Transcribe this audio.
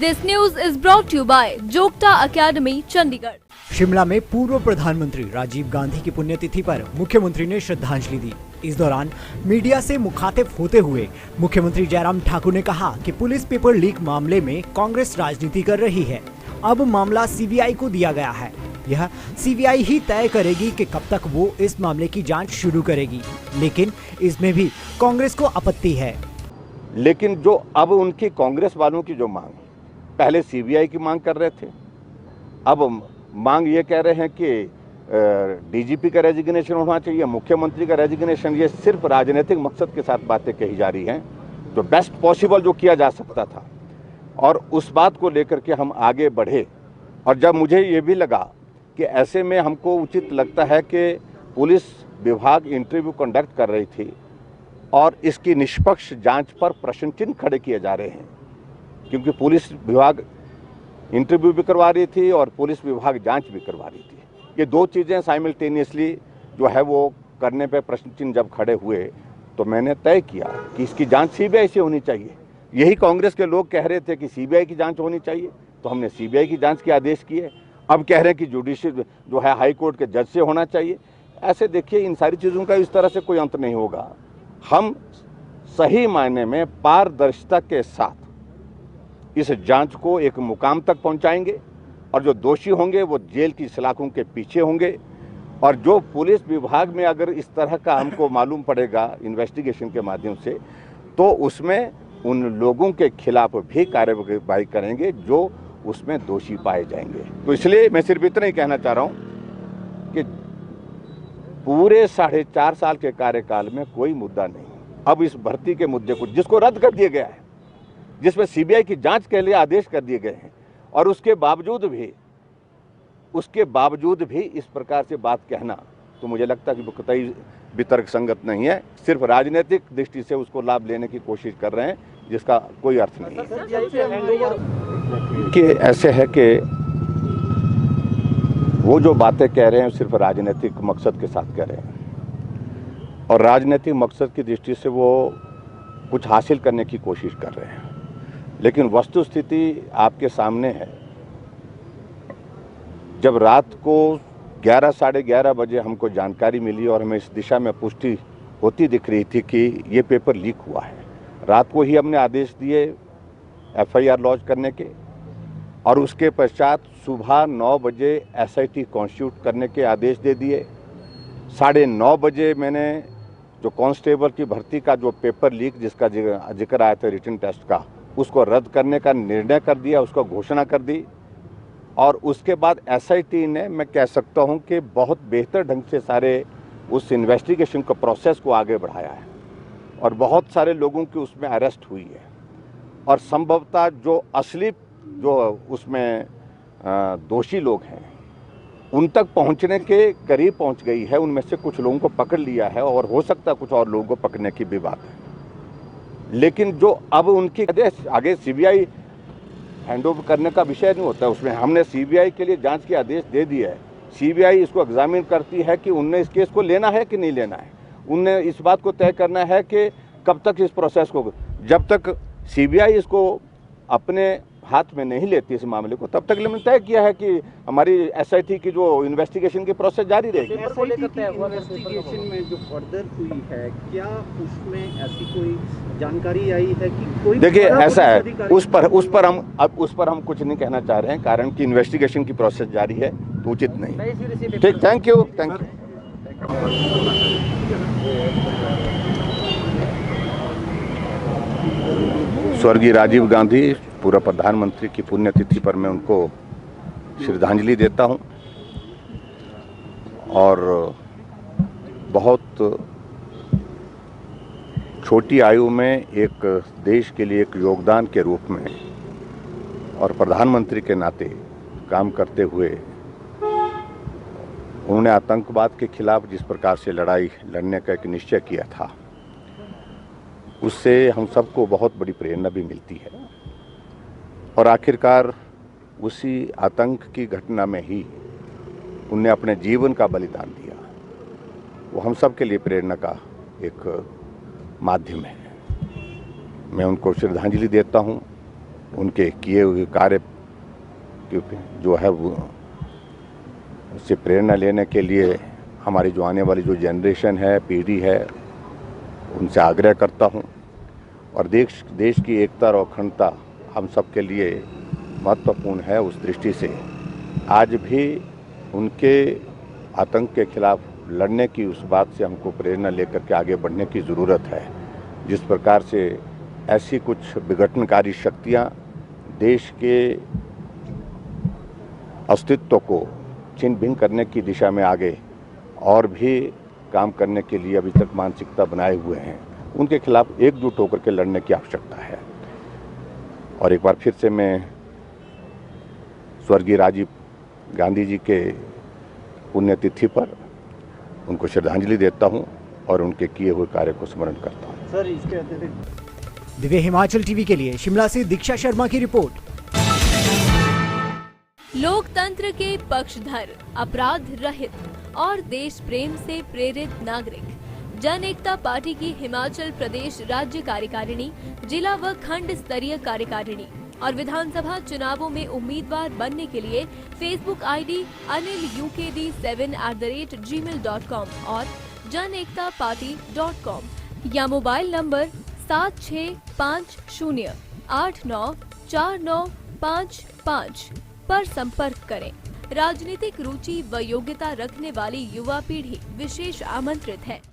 This news is brought to you by Jokta Academy, Chandigarh. Shimla में पूर्व प्रधानमंत्री राजीव गांधी की पुण्यतिथि पर मुख्यमंत्री ने श्रद्धांजलि दी। इस दौरान मीडिया से मुखातिब होते हुए मुख्यमंत्री जयराम ठाकुर ने कहा कि पुलिस पेपर लीक मामले में कांग्रेस राजनीति कर रही है। अब मामला सीबीआई को दिया गया है। यह सीबीआई ही तय करेगी कि कब तक वो इस मामले की जांच शुरू करेगी, लेकिन इसमें भी कांग्रेस को आपत्ति है। लेकिन जो अब उनकी कांग्रेस वालों की जो मांग, पहले सीबीआई की मांग कर रहे थे, अब मांग ये कह रहे हैं कि डीजीपी का रेजिग्नेशन होना चाहिए, मुख्यमंत्री का रेजिग्नेशन। ये सिर्फ राजनीतिक मकसद के साथ बातें कही जा रही हैं, जो बेस्ट पॉसिबल जो किया जा सकता था। और उस बात को लेकर के हम आगे बढ़े। और जब मुझे ये भी लगा कि ऐसे में हमको उचित लगता है कि पुलिस विभाग इंटरव्यू कंडक्ट कर रही थी और इसकी निष्पक्ष जांच पर प्रश्न चिन्ह खड़े किए जा रहे हैं, क्योंकि पुलिस विभाग इंटरव्यू भी करवा रही थी और पुलिस विभाग जांच भी करवा रही थी। ये दो चीज़ें साइमल्टेनियसली जो है वो करने पे प्रश्न चिन्ह जब खड़े हुए, तो मैंने तय किया कि इसकी जांच सीबीआई से होनी चाहिए। यही कांग्रेस के लोग कह रहे थे कि सीबीआई की जांच होनी चाहिए, तो हमने सीबीआई की जांच के आदेश किए। अब कह रहे हैं कि जुडिशियल जो है हाई कोर्ट के जज से होना चाहिए। ऐसे देखिए, इन सारी चीज़ों का इस तरह से कोई अंत नहीं होगा। हम सही मायने में पारदर्शिता के साथ इस जांच को एक मुकाम तक पहुंचाएंगे और जो दोषी होंगे वो जेल की सलाखों के पीछे होंगे। और जो पुलिस विभाग में अगर इस तरह का हमको मालूम पड़ेगा इन्वेस्टिगेशन के माध्यम से, तो उसमें उन लोगों के खिलाफ भी कार्रवाई करेंगे जो उसमें दोषी पाए जाएंगे। तो इसलिए मैं सिर्फ इतना ही कहना चाह रहा हूं कि पूरे 4.5 साल के कार्यकाल में कोई मुद्दा नहीं। अब इस भर्ती के मुद्दे को, जिसको रद्द कर दिया गया है, जिसमें सीबीआई की जांच के लिए आदेश कर दिए गए हैं, और उसके बावजूद भी इस प्रकार से बात कहना, तो मुझे लगता है कि वो कतई भी तर्कसंगत नहीं है। सिर्फ राजनीतिक दृष्टि से उसको लाभ लेने की कोशिश कर रहे हैं, जिसका कोई अर्थ नहीं है। कि ऐसे है कि वो जो बातें कह रहे हैं सिर्फ राजनीतिक मकसद के साथ कह रहे हैं, और राजनीतिक मकसद की दृष्टि से वो कुछ हासिल करने की कोशिश कर रहे हैं। लेकिन वस्तुस्थिति आपके सामने है। जब रात को 11 साढ़े 11 बजे हमको जानकारी मिली और हमें इस दिशा में पुष्टि होती दिख रही थी कि ये पेपर लीक हुआ है, रात को ही हमने आदेश दिए एफआईआर लॉन्च करने के, और उसके पश्चात सुबह 9 बजे एसआईटी कॉन्स्टिट्यूट करने के आदेश दे दिए। 9:30 बजे मैंने जो कांस्टेबल की भर्ती का जो पेपर लीक जिसका जिक्र आया था रिटन टेस्ट का, उसको रद्द करने का निर्णय कर दिया, उसको घोषणा कर दी। और उसके बाद एसआईटी ने, मैं कह सकता हूं कि बहुत बेहतर ढंग से सारे उस इन्वेस्टिगेशन को प्रोसेस को आगे बढ़ाया है, और बहुत सारे लोगों की उसमें अरेस्ट हुई है। और संभवतः जो असली जो उसमें दोषी लोग हैं उन तक पहुंचने के करीब पहुंच गई है। उनमें से कुछ लोगों को पकड़ लिया है और हो सकता है कुछ और लोगों को पकड़ने की भी बात है। लेकिन जो अब उनकी आगे सीबीआई हैंडओवर करने का विषय नहीं होता है, उसमें हमने सीबीआई के लिए जांच के आदेश दे दिए है। सीबीआई इसको एग्जामिन करती है कि उनने इस केस को लेना है कि नहीं लेना है। उनने इस बात को तय करना है कि कब तक इस प्रोसेस को, जब तक सीबीआई इसको अपने हाथ में नहीं लेती इस मामले को, तब तक हमने तय किया है कि हमारी एसआईटी की जो इन्वेस्टिगेशन की प्रोसेस जारी रहेगी। इन्वेस्टिगेशन में जो फर्दर हुई है, क्या उसमें ऐसी कोई जानकारी आई है कि कोई, देखिए ऐसा है, उस पर हम कुछ नहीं कहना चाह रहे हैं, कारण कि इन्वेस्टिगेशन की प्रोसेस जारी है, तो उचित नहीं। ठीक, थैंक यू। स्वर्गीय राजीव गांधी पूर्व प्रधानमंत्री की पुण्यतिथि पर मैं उनको श्रद्धांजलि देता हूं, और बहुत छोटी आयु में एक देश के लिए एक योगदान के रूप में और प्रधानमंत्री के नाते काम करते हुए उन्होंने आतंकवाद के खिलाफ जिस प्रकार से लड़ाई लड़ने का एक निश्चय किया था, उससे हम सबको बहुत बड़ी प्रेरणा भी मिलती है। और आखिरकार उसी आतंक की घटना में ही उनने अपने जीवन का बलिदान दिया। वो हम सब के लिए प्रेरणा का एक माध्यम है। मैं उनको श्रद्धांजलि देता हूं उनके किए हुए कार्य जो है वो उससे प्रेरणा लेने के लिए हमारी जो आने वाली जो जनरेशन है, पीढ़ी है, उनसे आग्रह करता हूं। और देश की एकता और अखंडता हम सब के लिए महत्वपूर्ण है। उस दृष्टि से आज भी उनके आतंक के खिलाफ लड़ने की उस बात से हमको प्रेरणा लेकर के आगे बढ़ने की ज़रूरत है। जिस प्रकार से ऐसी कुछ विघटनकारी शक्तियां देश के अस्तित्व को छिन भिन करने की दिशा में आगे और भी काम करने के लिए अभी तक मानसिकता बनाए हुए हैं, उनके खिलाफ एकजुट होकर के लड़ने की आवश्यकता है। और एक बार फिर से मैं स्वर्गीय राजीव गांधी जी के पुण्यतिथि पर उनको श्रद्धांजलि देता हूं और उनके किए हुए कार्य को स्मरण करता हूं। सर, इसके अतिरिक्त दिव्य हिमाचल टीवी के लिए शिमला से दीक्षा शर्मा की रिपोर्ट। लोकतंत्र के पक्षधर, अपराध रहित और देश प्रेम से प्रेरित नागरिक जन एकता पार्टी की हिमाचल प्रदेश राज्य कार्यकारिणी, जिला व खंड स्तरीय कार्यकारिणी और विधानसभा चुनावों में उम्मीदवार बनने के लिए फेसबुक आईडी anilukd7@gmail.com और janektaparty.com या मोबाइल नंबर 7650894955 पर संपर्क करें। राजनीतिक रुचि व योग्यता रखने वाली युवा पीढ़ी विशेष आमंत्रित है।